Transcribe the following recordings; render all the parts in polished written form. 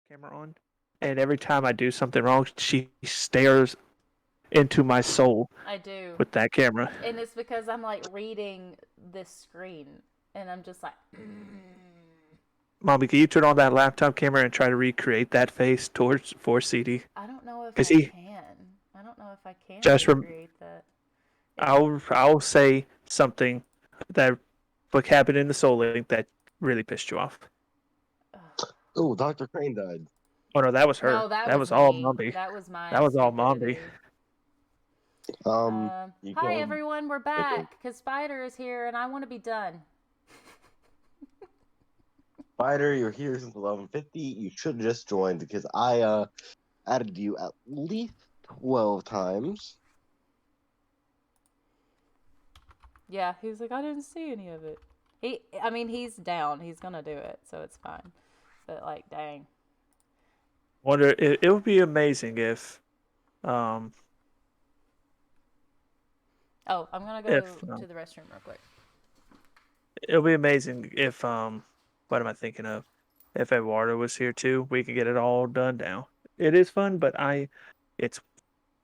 camera on, and every time I do something wrong, she stares into my soul I do. with that camera. And it's because I'm like reading this screen and I'm just like, Mommy, can you turn on that laptop camera and try to recreate that face towards for CD? I don't know if Because I he can. I don't know if I can just rem- recreate that. It, I'll say something that what happened in the Soul Link that really pissed you off. ugh. Oh, Dr. Crane died. Oh no, that was her. No, that That was was all me. Mombi. That was That my was all Mombi. stupidity. You Hi killed everyone, we're Pickle. back because Spider is here and I want to be done. Spider, you're here since 11:50. You should have just joined because I added you at least 12 times. Yeah, he was like, I didn't see any of it. I mean, he's down. He's gonna do it, so it's fine. But like, dang. Wonder it would be amazing um Oh, I'm gonna go if to the restroom real quick. it'll be amazing if what am I thinking of? If Eduardo was here too, we could get it all done now. It is fun, but it's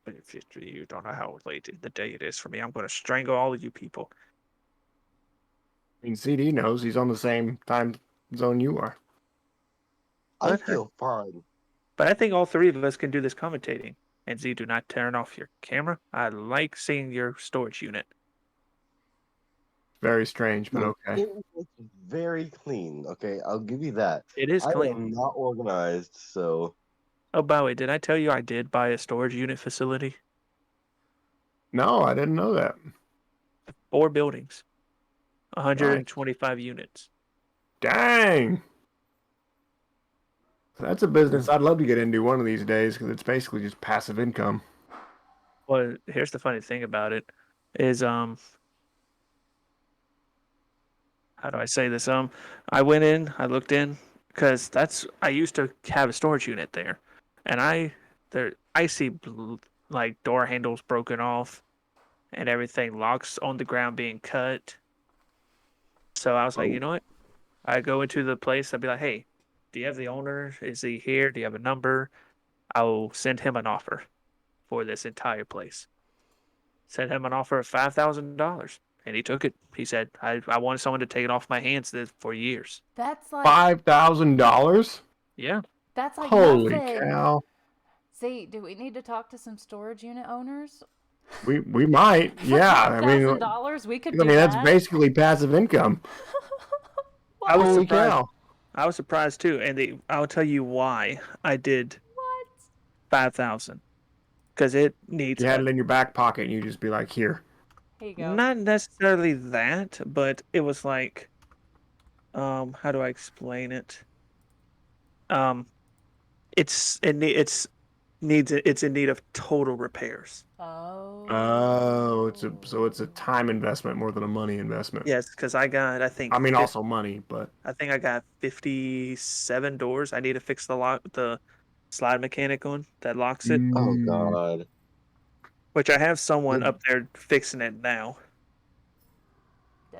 if you don't know how late in the day it is for me. I'm going to strangle all of you people. I mean, CD knows he's on the same time zone you are. I But feel fine. but I think all three of us can do this commentating. And Z, do not turn off your camera. I like seeing your storage unit. Very strange, but okay. It looks very clean. Okay, I'll give you that. It is I clean. am not organized, so. Oh, by the way, did I tell you I did buy a storage unit facility? No, I didn't know that. 4 buildings, Nice. 125 units. Dang. That's a business I'd love to get into one of these days because it's basically just passive income. Well, here's the funny thing about it is how do I say this? I went in, I looked in because I used to have a storage unit there, and I see like door handles broken off and everything, locks on the ground being cut. So I was like, you know what? I go into the place. I'd be like, hey, do you have the owner? Is he here? Do you have a number? I'll send him an offer for this entire place. Sent him an offer of $5,000, and he took it. He said, I wanted someone to take it off my hands for years. That's like $5,000? Yeah. that's like Holy nothing. cow. See, do we need to talk to some storage unit owners? We might. For Yeah. I mean, $5,000, we could do that's that. basically passive income. I was Holy surprised. cow. I was surprised too, and I'll tell you why I did What? 5,000 because it needs You had it in your back pocket and you just be like, here. Here you go. not necessarily that, but it was like, how do I explain it? Um, it's it's in need of total repairs. Oh. Oh, it's a time investment more than a money investment. Yes, because I mean, also money, but I think I got 57 doors. I need to fix the slide mechanic on that locks it, Oh God. which I have someone Good. up there fixing it now.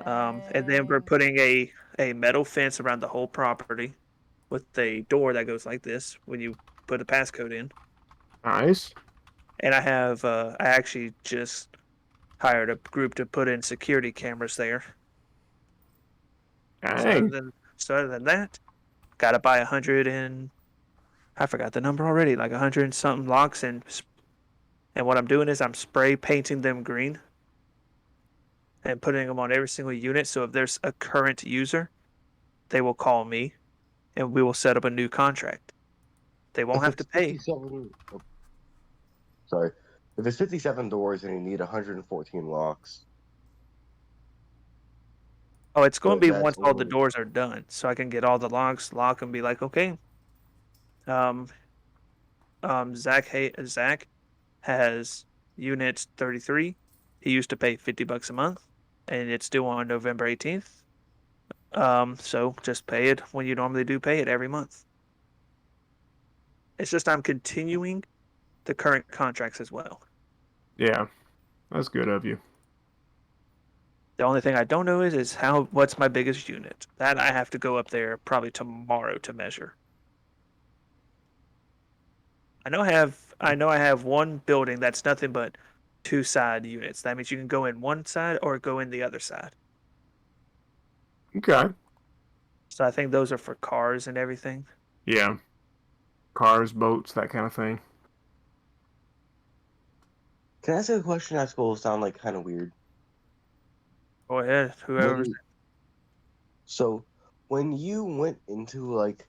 And then we're Dang. putting a metal fence around the whole property with a door that goes like this when you put a passcode in. nice. And I actually just hired a group to put in security cameras there. Dang. So other than that, gotta buy 100 and I forgot the number already, like 100 and something locks, and what I'm doing is I'm spray painting them green and putting them on every single unit. So if there's a current user, they will call me and we will set up a new contract. They won't If have to it's pay. 57, oh, sorry. If it's 57 doors and you need 114 locks, Oh, it's going to but be that's once all the only. doors are done, so I can get all the locks, lock, and be like, okay. Um, Zach has unit 33. He used to pay $50 a month, and it's due on November 18th. So just pay it when you normally do pay it every month. It's just I'm continuing the current contracts as well. Yeah, that's good of you. The only thing I don't know is what's my biggest unit. That I have to go up there probably tomorrow to measure. I have one building that's nothing but two side units. That means you can go in one side or go in the other side. Okay. So I think those are for cars and everything. Yeah. Cars, boats, that kind of thing. Can I ask you a question that's going to sound like kind of weird? Go ahead, whoever's. When, so, when you went into like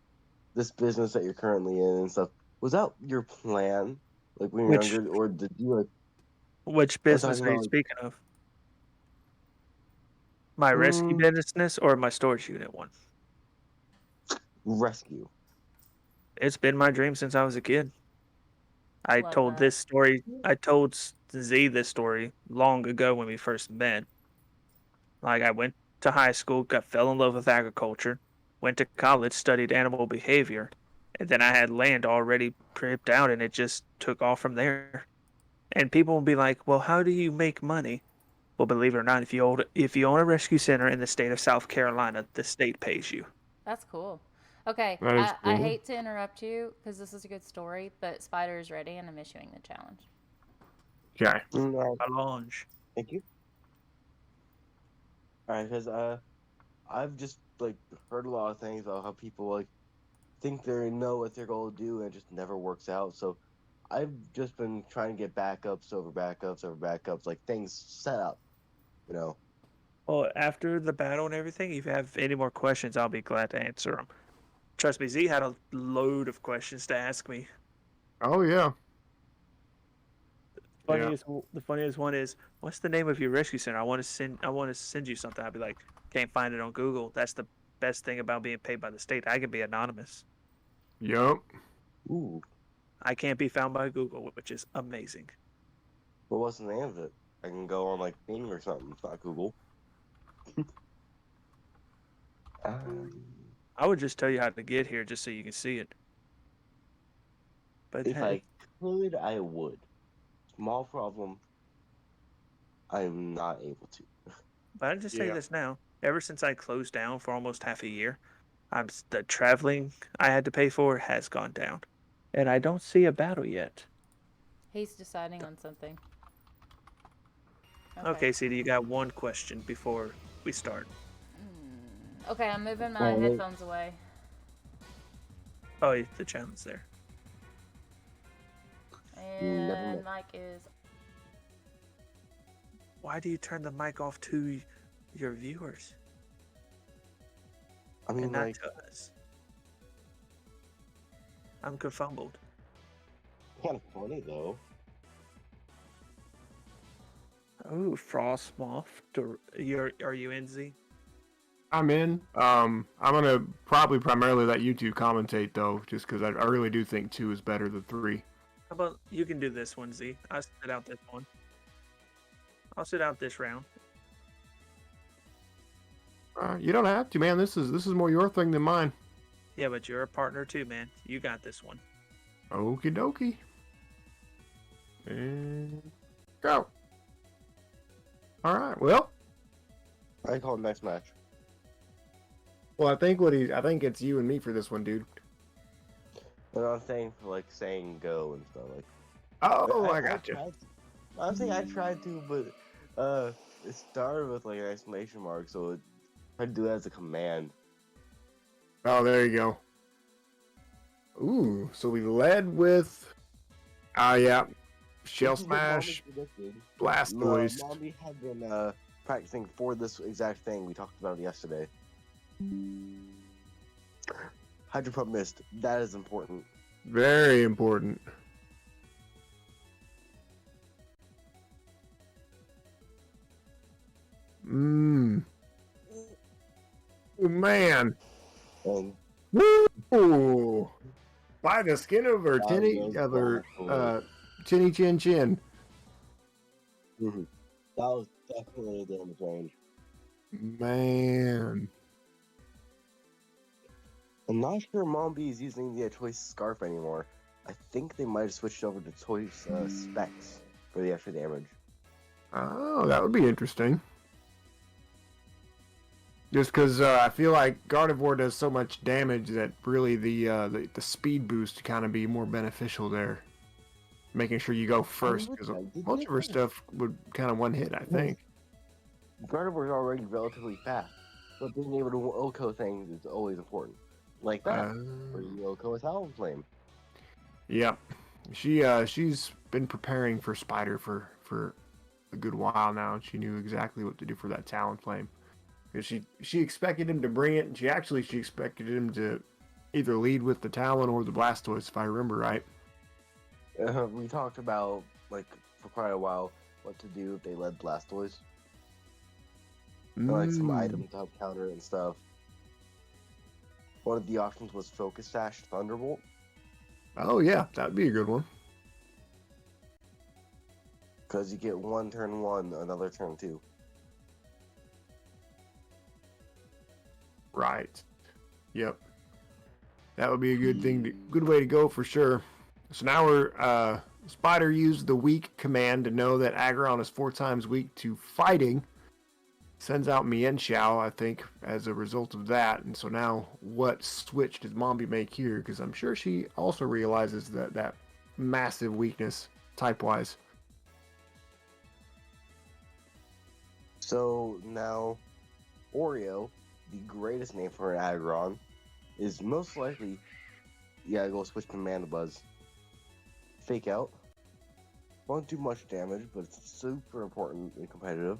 this business that you're currently in and stuff, was that your plan? Like when you're Which younger, or did you like? which I'm business talking are you about like speaking of? My rescue mm, business or my storage unit one? rescue. It's been my dream since I was a kid. I Love told that. this story. I told Z this story long ago when we first met. Like I went to high school, fell in love with agriculture, went to college, studied animal behavior, and then I had land already pripped out, and it just took off from there. And people will be like, "Well, how do you make money?" Well, believe it or not, if you own a rescue center in the state of South Carolina, the state pays you. That's cool. Okay, That is I cool. hate to interrupt you because this is a good story, but Spider is ready and I'm issuing the challenge. Okay. No, Allonge. thank you. All right, because I've just like heard a lot of things about how people like think they know what they're going to do and it just never works out. So I've just been trying to get backups over backups over backups, like things set up, you know. Well, after the battle and everything, if you have any more questions, I'll be glad to answer them. Trust me, Z had a load of questions to ask me. Oh yeah. Yeah. The funniest one is, what's the name of your rescue center? I want to send you something. I'd be like, can't find it on Google. That's the best thing about being paid by the state. I can be anonymous. Yup. Ooh, I can't be found by Google, which is amazing. but what's the name of it? I can go on like Bing or something. It's not Google. Um, I would just tell you how to get here just so you can see it. But if I could, I would. Small problem. I'm not able to. but I just say Yeah. this now. Ever since I closed down for almost half a year, the traveling I had to pay for has gone down, and I don't see a battle yet. He's deciding on something. Okay. Okay, CD, you got one question before we start. Okay, I'm moving my Well, headphones away. Oh, the challenge there. never And mind. Mike is. Why do you turn the mic off to your viewers I mean, and not like, to us? I'm confumbled. kind of funny though. Oh, Frost Moth. Are you in, Z? I'm in. I'm gonna probably primarily let you two commentate though, just because I really do think 2 is better than 3. How about you can do this one, Z? I'll sit out this one. I'll sit out this round. You don't have to, man. This is more your thing than mine. Yeah, but you're a partner too, man. You got this one. Okie dokie. And go. All right. Well, I call it next match. I think it's you and me for this one, dude. But I'm saying for like saying go and stuff like. Oh, I got you. I'm saying I tried to, but it started with like an exclamation mark, so it tried to do that as a command. Oh, there you go. Ooh, so we led with. Yeah. Shell This is what Mommy Smash, predicted. Blastoise. Mommy had been practicing for this exact thing. We talked about it yesterday. Hydro Pump missed. That is important. Very important. Mmm. Oh, man. And Woo! By the skin of her chinny chin chin. that was definitely a damage range. Man. I'm not sure Mom B is using the choice scarf anymore. I think they might have switched over to choice specs for the extra damage. Oh, that would be interesting. Just because I feel like Gardevoir does so much damage that really the speed boost kind of be more beneficial there. Making sure you go first, because I did most get of her that. stuff would kind of one hit, I think. Gardevoir is already relatively fast, but being able to OHKO things is always important. Like that, where you OHKO a Talonflame. Yep. She's been preparing for Spider for a good while now, and she knew exactly what to do for that Talonflame. Because she expected him to bring it, and she expected him to either lead with the Talon or the Blastoise, if I remember right. We talked about, like, for quite a while, what to do if they led Blastoise. Like, some items to help counter and stuff. One of the options was Focus Sash Thunderbolt. Oh yeah, that'd be a good one. Because you get one turn 1, another turn 2. Right. Yep. That would be a good way to go for sure. So now we're Spider used the weak command to know that Aggron is 4 times weak to fighting. Sends out Mienshao, I think, as a result of that. And so now, what switch does Mombi make here? Because I'm sure she also realizes that massive weakness type-wise. So now, Oreo, the greatest name for an Aggron, is most likely, go switch to Mana Buzz. Fake Out. Won't do much damage, but it's super important and competitive.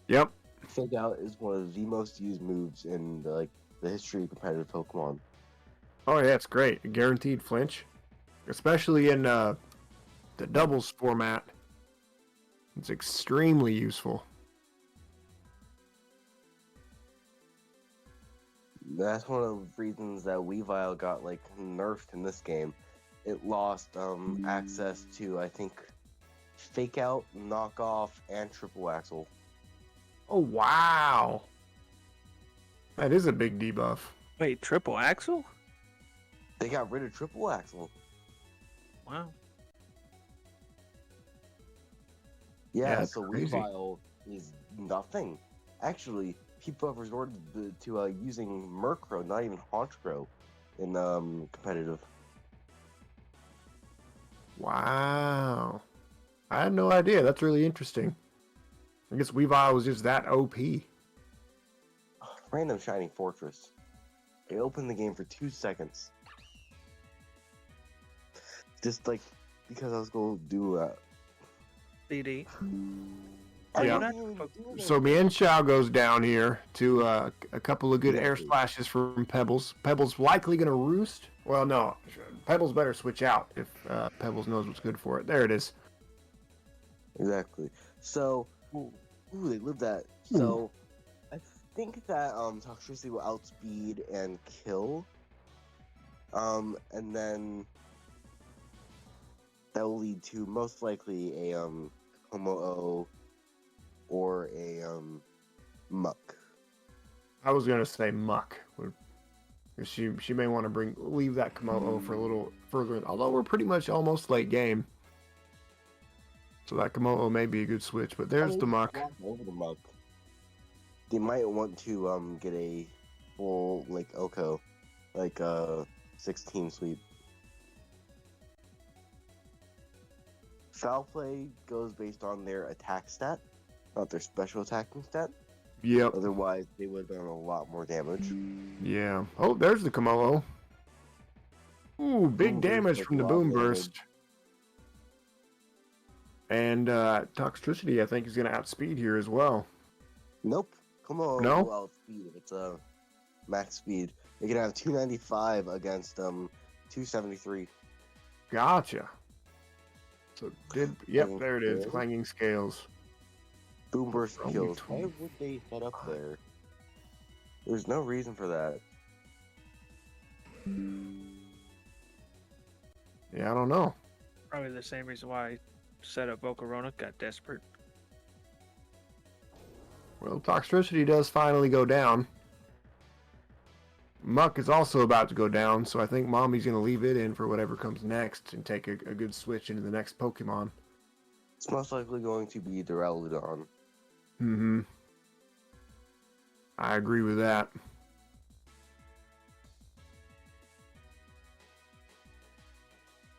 Yep. Fake Out is one of the most used moves in the history of competitive Pokemon. Oh yeah, it's great. A guaranteed flinch. Especially in the doubles format. It's extremely useful. That's one of the reasons that Weavile got nerfed in this game. It lost access to, I think, Fake Out, Knockoff, and Triple Axle. Oh wow. That is a big debuff. Wait, triple axle? They got rid of Triple Axle. Wow. Yeah, that's so crazy. Weavile is nothing. Actually, people have resorted to using Murkrow, not even Honchkrow, in competitive. Wow. I had no idea. That's really interesting. I guess Weavile was just that OP. Random Shining Fortress. It opened the game for 2 seconds. Just because I was going to do that. CD. I Yeah. didn't even do So anything. Mienshao goes down here to a couple of good air Exactly. splashes from Pebbles. Pebbles likely going to roost. Well, no. Pebbles better switch out if Pebbles knows what's good for it. There it is. Exactly. So, they lived that. So, I think that Toxtricity will outspeed and kill. And then that will lead to most likely a Komo-o or a Muck. I was going to say Muck. She may want to leave that Komo-o for a little further. Although we're pretty much almost late game. So that Komo-o may be a good switch. But there's the Muck. Over the Muck. They might want to get a full OHKO, 16 sweep. Foul play goes based on their attack stat, not their special attacking stat. Yep. Otherwise, they would have done a lot more damage. Yeah. Oh, there's the Komo-o. Ooh, big Boom damage Burst from the does a lot of Boom damage. Burst. And Toxtricity, I think, is going to outspeed here as well. Nope. Come on, No? go outspeed if it's max speed. You can have 295 against 273. Gotcha. So yep, there it is. Okay. Clanging Scales. Boom Burst Only kills. 20. Why would they set up there? There's no reason for that. Yeah, I don't know. Probably the same reason why I set up Volcarona, got desperate. Well, Toxtricity does finally go down. Muck is also about to go down, so I think Mommy's going to leave it in for whatever comes next and take a good switch into the next Pokemon. It's most likely going to be Duraludon. Mm-hmm. I agree with that.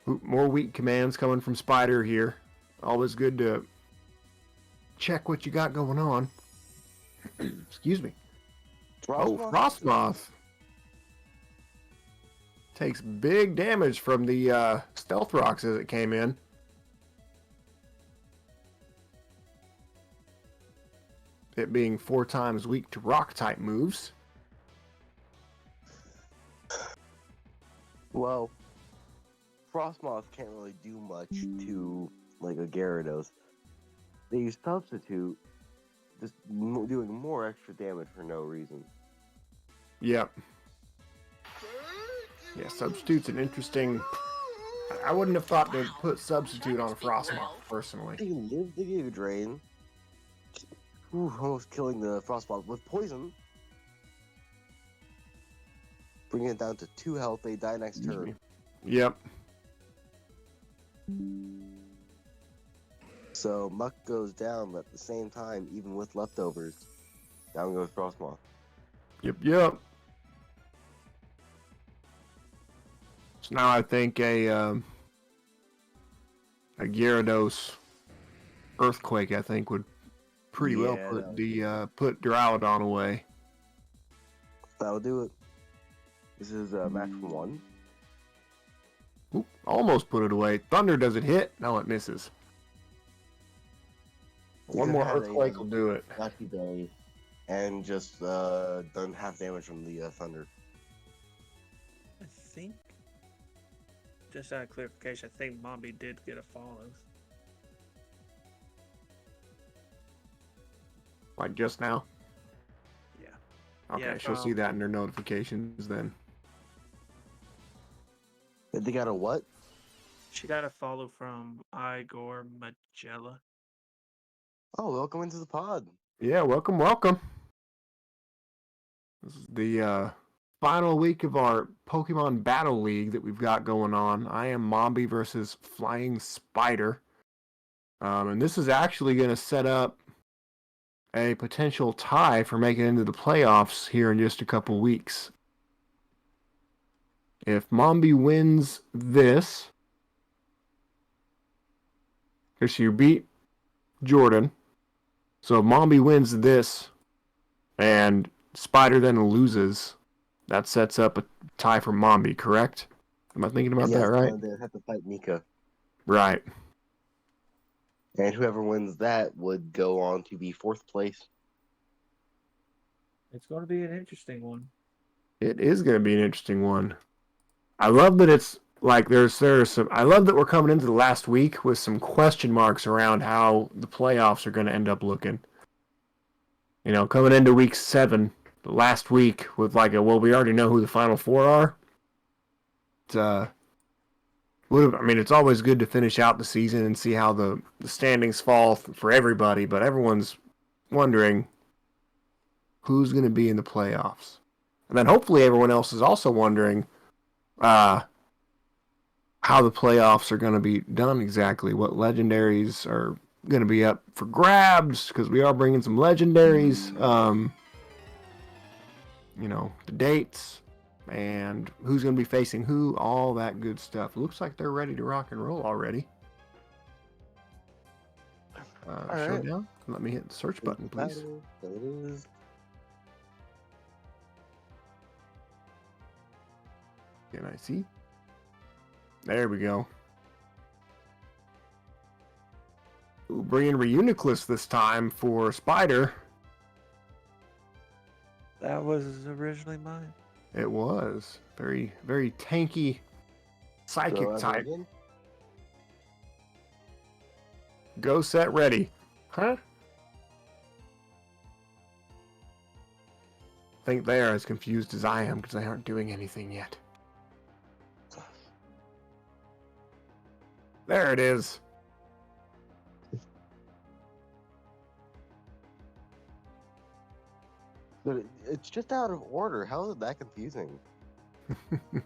Ooh, more weak commands coming from Spider here. Always good to check what you got going on. Excuse me. Oh, Frostmoth takes big damage from the stealth rocks as it came in. It being 4 times weak to rock type moves. Well, Frostmoth can't really do much to like a Gyarados. They substitute, just doing more extra damage for no reason. Yep. Yeah, substitute's an interesting. I wouldn't have thought to put substitute on a Frostmoth personally. They lived the Giga Drain. Ooh, almost killing the Frostmoth with poison. Bringing it down to 2 health. They die next turn. Yep. So Muck goes down, but at the same time, even with leftovers, down goes Frostmoth. Yep. So now I think a Gyarados Earthquake, I think, would pretty well put Duraludon away. That'll do it. This is match 1. Oop, almost put it away. Thunder doesn't hit. No, it misses. One more Earthquake will do it. Lucky Berry, and just done half damage from the Thunder. I think, just out of clarification, I think Mombi did get a follow. Like just now? Yeah. Okay, Yeah, she'll see that in her notifications then. They got a what? She got a follow from Igor Magella. Oh, welcome into the pod. Yeah, welcome. This is the final week of our Pokemon Battle League that we've got going on. I am Mombi versus Flying Spider. And this is actually going to set up a potential tie for making it into the playoffs here in just a couple weeks. If Mombi wins this, because you beat Jordan, so if Mombi wins this and Spider then loses, that sets up a tie for Mombi, correct? Am I thinking about that right? They have to fight Mika. Right. And whoever wins that would go on to be 4th place. It's going to be an interesting one. It is going to be an interesting one. I love that it's like there's some. I love that we're coming into the last week with some question marks around how the playoffs are going to end up looking. You know, coming into week 7, the last week with like a we already know who the final 4 are. It's always good to finish out the season and see how the standings fall for everybody, but everyone's wondering who's going to be in the playoffs. And then hopefully everyone else is also wondering how the playoffs are going to be done exactly, what legendaries are going to be up for grabs, because we are bringing some legendaries, the dates, and who's going to be facing who, all that good stuff. Looks like they're ready to rock and roll already. Showdown. Let me hit the search button, please. There it is. Can I see? There we go. Ooh, bringing Reuniclus this time for Spider. That was originally mine. It was. Very, very tanky psychic type. Go, set, ready. Huh? I think they are as confused as I am because they aren't doing anything yet. There it is. But it's just out of order. How is it that confusing? It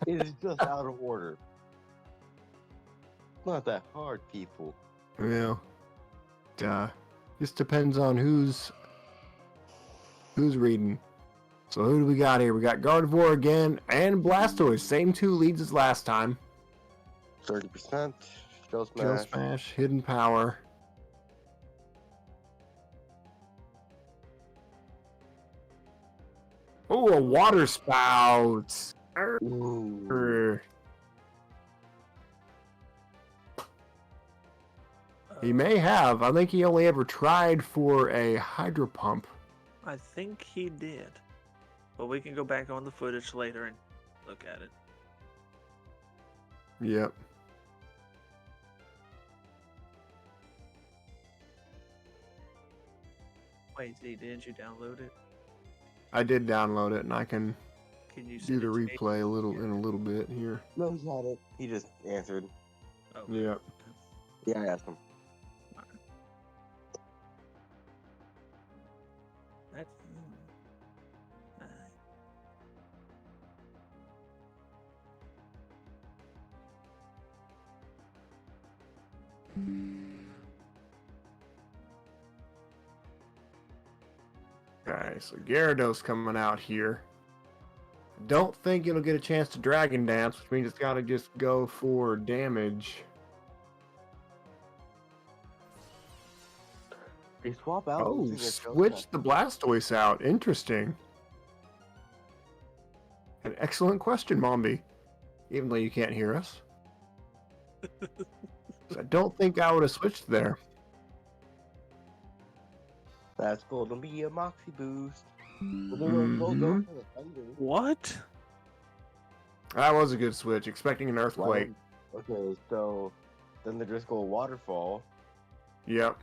is just out of order. It's not that hard, people. Well, just depends on who's Who's reading? So who do we got here? We got Gardevoir again and Blastoise. Same two leads as last time. 30%. Shell Kill Smash. Smash, Hidden Power. Oh, a Water Spout. Ooh. He may have. I think he only ever tried for a Hydro Pump. I think he did. But we can go back on the footage later and look at it. Yep. Wait, Z, didn't you download it? I did download it, and I can Can you do send the it to me? replay in a little bit here. No, he had it. He just answered. Oh, Yep. Yeah, I asked him. That's. Okay, so Gyarados coming out here. Don't think it'll get a chance to Dragon Dance, which means it's got to just go for damage. They swap out. Oh, using their Shell switch Smash. the Blastoise out. Interesting. An excellent question, Mombi. Even though you can't hear us. So I don't think I would have switched there. That's going to be a Moxie boost. Well, go Mhm. for the Thunder. What? That was a good switch, expecting an Earthquake. Okay, so then the Driscoll Waterfall. Yep.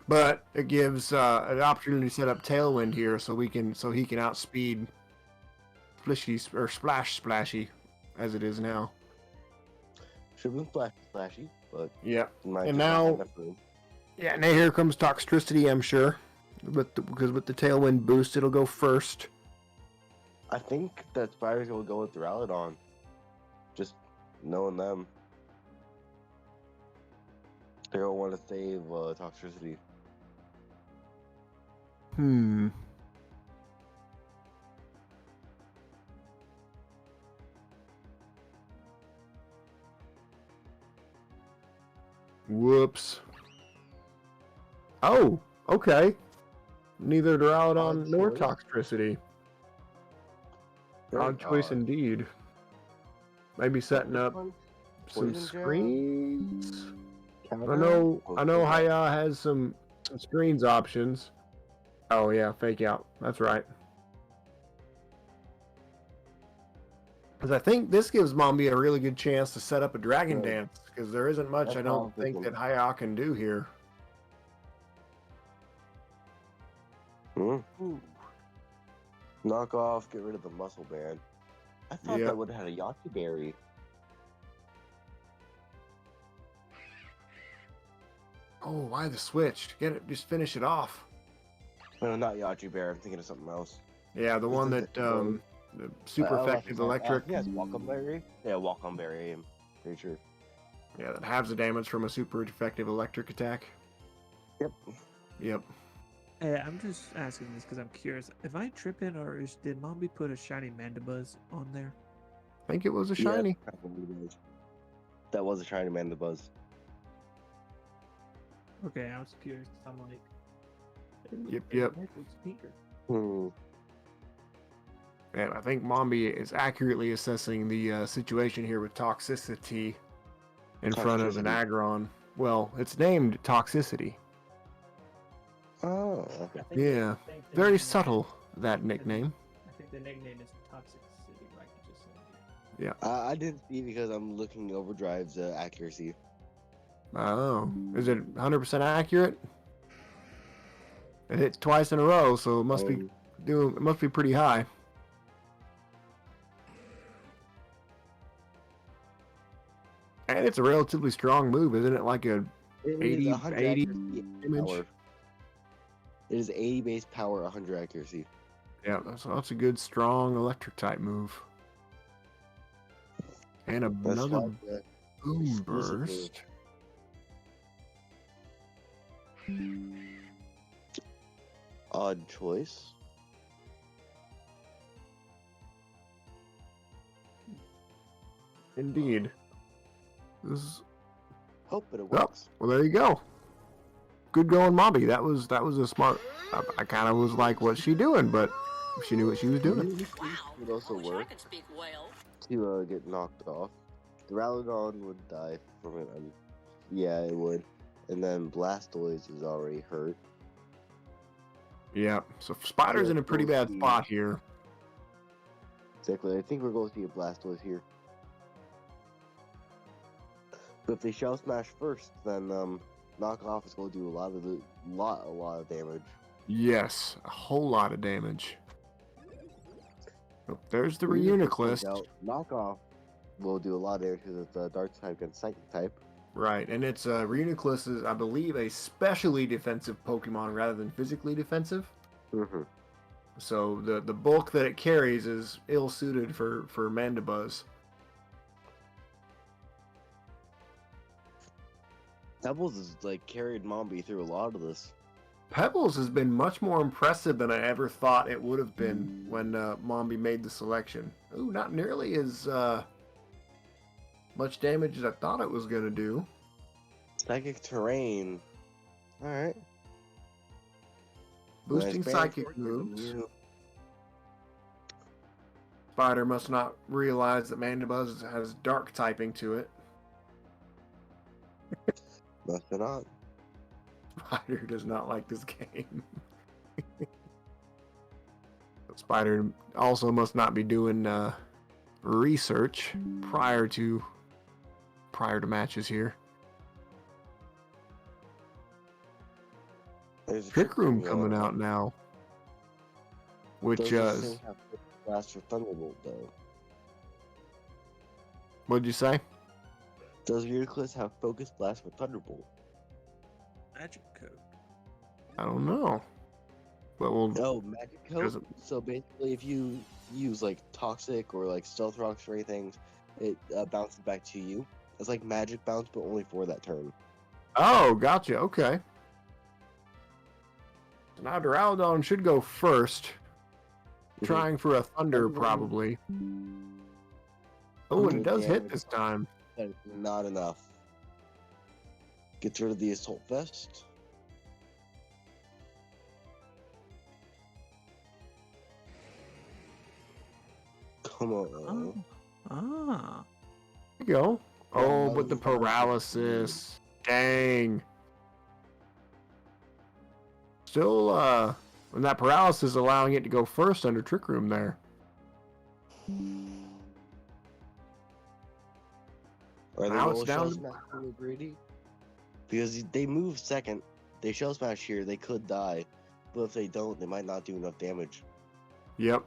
But it gives an opportunity to set up Tailwind here so he can outspeed Splash Splashy as it is now. Should have been Splashy, but Yep. might And just not have now, enough room. yeah, now here comes Toxtricity, I'm sure. Because with the Tailwind boost, it'll go first. I think that Spiders will go with Duraludon. Just knowing them. They don't want to save Toxtricity. Whoops. Oh, okay. Neither Duraludon Odd nor choice. Toxtricity. Very Odd choice odd. indeed. Maybe setting This up one, some Poison Jab, screens. counter, I know Poison Jab. Haya has some screens options. Oh yeah, fake out. That's right. Because I think this gives Mombi a really good chance to set up a Dragon Good. Dance. Because there isn't much That's I what don't I'm think thinking. that Haya can do here. Hmm. Ooh. Knock off, get rid of the muscle band. I thought Yep. that would have had a Yaki Berry. Oh, why the switch? Get it, just finish it off. No, not Yachi Bear. I'm thinking of something else. Yeah, the This one is that the- the super effective electric. Yes, Welcome Berry. Yeah, Welcome Berry. I'm pretty sure. Yeah, that halves the damage from a super effective electric attack. Yep. Yep. Hey, I'm just asking this because I'm curious. If I trip in, or did Mombi put a shiny Mandibuzz on there? I think it was a shiny. Yeah, that was a shiny man the buzz. Okay, I was curious. I'm like, Yep. Speaker. Hmm. And I think Mombi is accurately assessing the situation here with toxicity in front of an Toxtricity. Aggron. Well, it's named Toxicity. Oh, okay. Yeah, very subtle, that nickname. I think the nickname is Toxic City, like you just said. I didn't see because I'm looking Overdrive's accuracy. Oh, is it 100% accurate? It hit twice in a row, so it must be It must be pretty high. And it's a relatively strong move, isn't it? Like a It 80 is 100 80 accuracy, damage? power. It is 80 base power, 100 accuracy. Yeah, that's a good, strong electric type move. And That's another like the boom exclusive move. burst. Odd choice. Indeed. This is... Hope it Oh, works. well, there you go. Good going, Mombi. That was a smart. I kind of was like, what's she doing? But she knew what she was doing. Would also work to get knocked off. The Ralladon would die from it. Yeah, it would. And then Blastoise is already hurt. Yeah. So Spider's in a pretty bad spot here. Exactly. I think we're going to see a Blastoise here. But if they Shell Smash first, then Knockoff is going to do a lot of damage. Yes, a whole lot of damage. Oh, there's the Reuniclus. Knockoff will do a lot of damage because it's a Dark type and Psychic type. Right, and it's Reuniclus is, I believe, a specially defensive Pokemon rather than physically defensive. Mm-hmm. So the bulk that it carries is ill suited for Mandibuzz. Pebbles has carried Mombi through a lot of this. Pebbles has been much more impressive than I ever thought it would have been when Mombi made the selection. Ooh, not nearly as much damage as I thought it was gonna do. Psychic Terrain. Alright. Boosting psychic moves. Spider must not realize that Mandibuzz has dark typing to it. Must not. Spider does not like this game. Spider also must not be doing research prior to matches here. There's a Trick Room coming out now, which have Blast for Thunderbolt though. What'd you say? Does Reuniclus have Focus Blast for Thunderbolt? Magic code. I don't know. But we'll. Oh, Magic Code. So basically, if you use Toxic or Stealth Rocks or anything, it bounces back to you. It's like Magic Bounce, but only for that turn. Oh, gotcha. Okay. So now Duraludon should go first. Trying for a Thunder, probably. Oh, and it does hit this time. But it's not enough. Gets rid of the Assault Vest. Come on. Ah. There you go. Oh, but the paralysis. Dang. Still, and that paralysis allowing it to go first under Trick Room there. Now it's down to Greedy. Because they move second. They Shell Smash here, they could die. But if they don't, they might not do enough damage. Yep.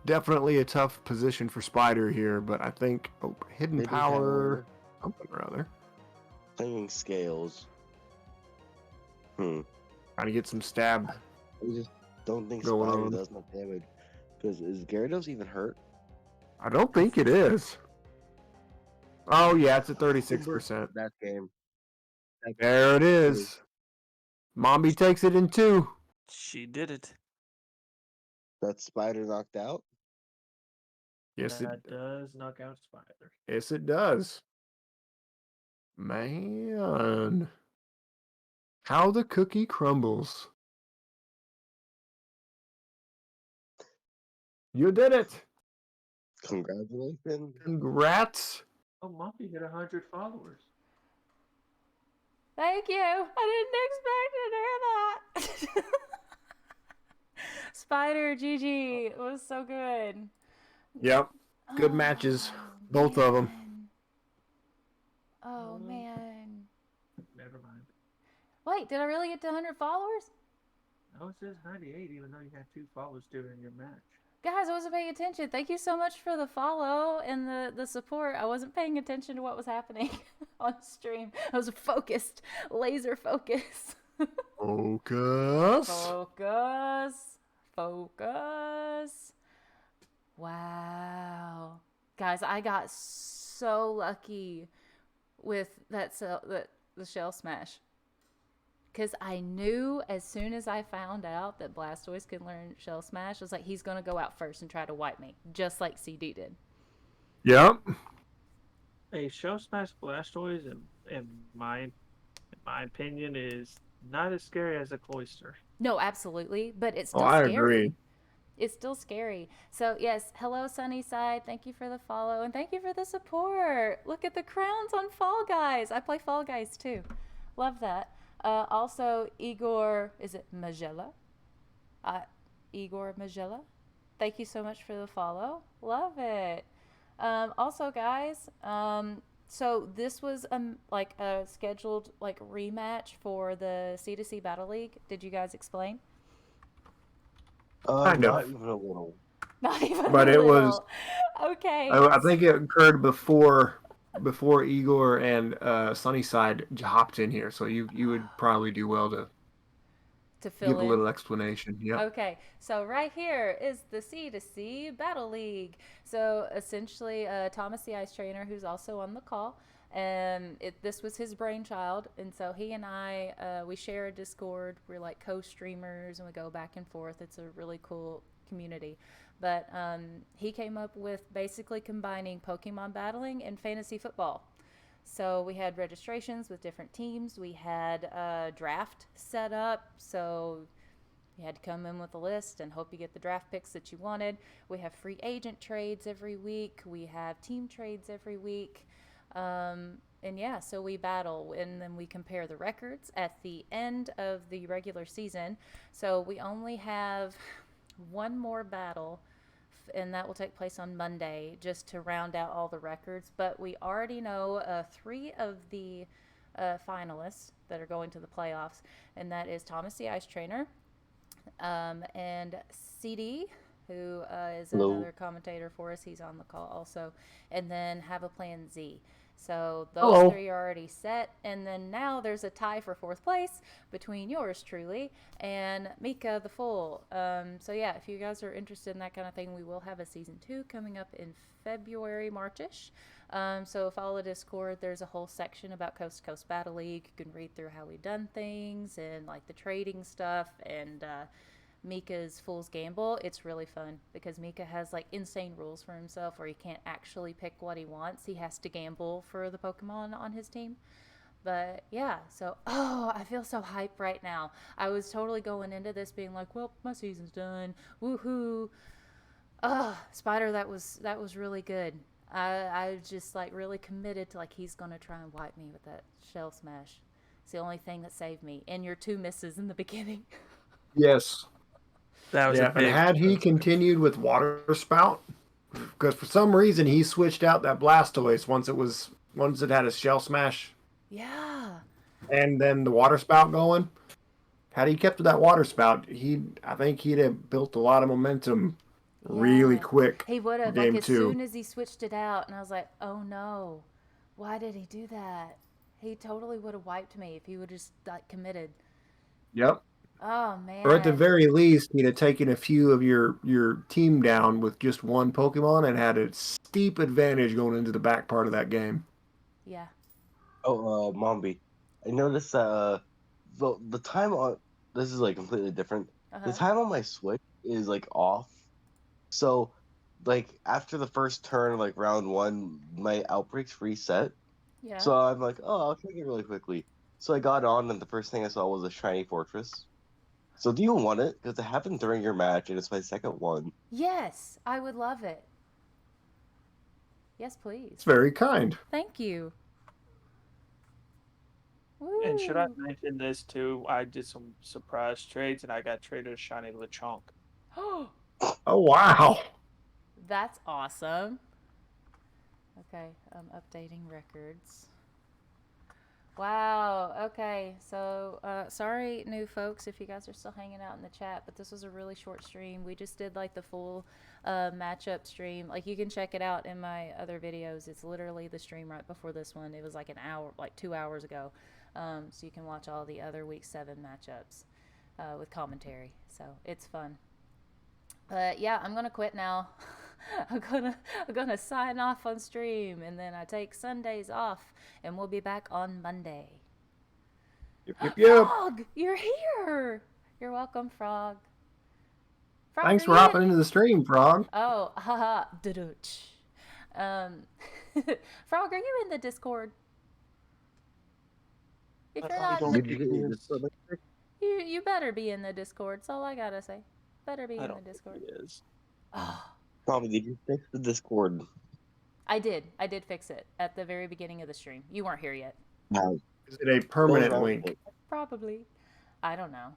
Definitely a tough position for Spider here, but I think Hidden Power, something or other. Clinging Scales. Trying to get some stab. I just don't think Going Spider on. does enough damage. Because is Gyarados even hurt? I don't think it is. Oh yeah, it's at 36%. That game. There it is. Mombi takes it in 2. She did it. That Spider knocked out? Yes, That does knock out Spider. Yes, it does. Man. How the cookie crumbles. You did it. Congratulations. Congrats. Oh, Moppy hit 100 followers. Thank you. I didn't expect to hear that. Spider, GG. It was so good. Yep. Good matches. Both of them. Oh, man. Never mind. Wait, did I really get to 100 followers? No, it says 98, even though you had 2 followers during your match. Guys, I wasn't paying attention. Thank you so much for the follow and the support. I wasn't paying attention to what was happening on stream. I was focused. Laser focus. Focus. Focus. Focus. Wow. Guys, I got so lucky with the Shell Smash. Because I knew as soon as I found out that Blastoise could learn Shell Smash, I was like, he's going to go out first and try to wipe me, just like CD did. Yep. A shell smash Blastoise, in my in my opinion, is not as scary as a cloister. No, absolutely, but it's Oh, still I scary. agree. It's still scary. So, yes, hello, Sunnyside. Thank you for the follow and thank you for the support. Look at the crowns on Fall Guys. I play Fall Guys too. Love that. Also, Igor, is it Magella? Uh, Igor Magella. Thank you so much for the follow. Love it. Also, guys, so this was like a scheduled like rematch for the C2C Battle League. Did you guys explain? Kind Not of. even a little. Not even a But it was. little. Okay. I think it occurred before Igor and Sunnyside hopped in here, so you would probably do well to To fill give a in. little explanation. Yep. Okay, so right here is the C2C Battle League. So essentially, Thomas the Ice Trainer, who's also on the call, and this was his brainchild, and so he and I, we share a Discord. We're like co-streamers, and we go back and forth. It's a really cool community. But he came up with basically combining Pokemon battling and fantasy football. So we had registrations with different teams. We had a draft set up. So you had to come in with a list and hope you get the draft picks that you wanted. We have free agent trades every week. We have team trades every week. And yeah, so we battle and then we compare the records at the end of the regular season. So we only have one more battle, and that will take place on Monday just to round out all the records. But we already know three of the finalists that are going to the playoffs, and that is Thomas the Ice Trainer, and CD, who is Hello. another commentator for us. He's on the call also. And then Have a Plan Z. So those Hello. three are already set. And then now there's a tie for fourth place between yours truly and Mika the Fool. So yeah, if you guys are interested in that kind of thing, we will have a season 2 coming up in February, Marchish. So follow the Discord. There's a whole section about Coast to Coast Battle League. You can read through how we've done things and like the trading stuff and Mika's Fool's Gamble. It's really fun because Mika has like insane rules for himself where he can't actually pick what he wants. He has to gamble for the Pokemon on his team. But yeah, so I feel so hype right now. I was totally going into this being like, well, my season's done. Woohoo. Spider, that was really good. I was just like really committed to like he's gonna try and wipe me with that shell smash. It's the only thing that saved me. And your 2 misses in the beginning. Yes. That was a Yeah. And big. had he continued with Water Spout, because for some reason he switched out that Blastoise once it had a Shell Smash Yeah. and then the Water Spout going. Had he kept with that Water Spout, I think he'd have built a lot of momentum really Yeah. quick. He would have, like, Game as two. soon as he switched it out, and I was like, oh no, why did he do that? He totally would have wiped me if he would have just, like, committed. Yep. Oh, Or at the man. very least, he'd have taken a few of your team down with just one Pokemon and had a steep advantage going into the back part of that game. Yeah. Oh, Mombi. I noticed the time on this is like completely different. The Uh-huh. time on my Switch is like off. So like after the first turn, like round one, my outbreaks reset. Yeah. So I'm like, oh, I'll check it really quickly. So I got on, and the first thing I saw was a shiny fortress. So do you want it? Because it happened during your match, and it's my second one. Yes, I would love it. Yes, It's please. very kind. Thank you. And should I Woo. mention this too? I did some surprise trades, and I got traded a shiny Lechonk. Oh wow. That's awesome. Okay, I'm updating records. Wow. Okay. So, sorry, new folks, if you guys are still hanging out in the chat, but this was a really short stream. We just did like the full matchup stream. Like, you can check it out in my other videos. It's literally the stream right before this one. It was like an hour, like 2 hours ago. So you can watch all the other week 7 matchups with commentary. So it's fun. But yeah, I'm gonna quit now. I'm gonna sign off on stream, and then I take Sundays off, and we'll be back on Monday. Yep, yep, yep. Frog, you're here. You're welcome, Frog. Frog, Thanks are for you hopping in? into the stream, Frog. Oh, haha, da-dooch. Um, Frog, are you in the Discord? If you're I not in don't the, Did you think get he your is. Discord link? you better be in the Discord. That's all I gotta say. Better be I in the don't think Discord. he is. Oh, Tommy, did you fix the Discord? I did. I did fix it at the very beginning of the stream. You weren't here yet. No. Is it a What was permanent wrong with link? it? Probably. I don't know.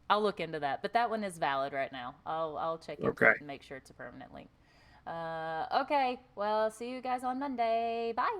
I'll look into that, but that one is valid right now. I'll check into Okay. it and make sure it's a permanent link. Okay. Well, see you guys on Monday. Bye.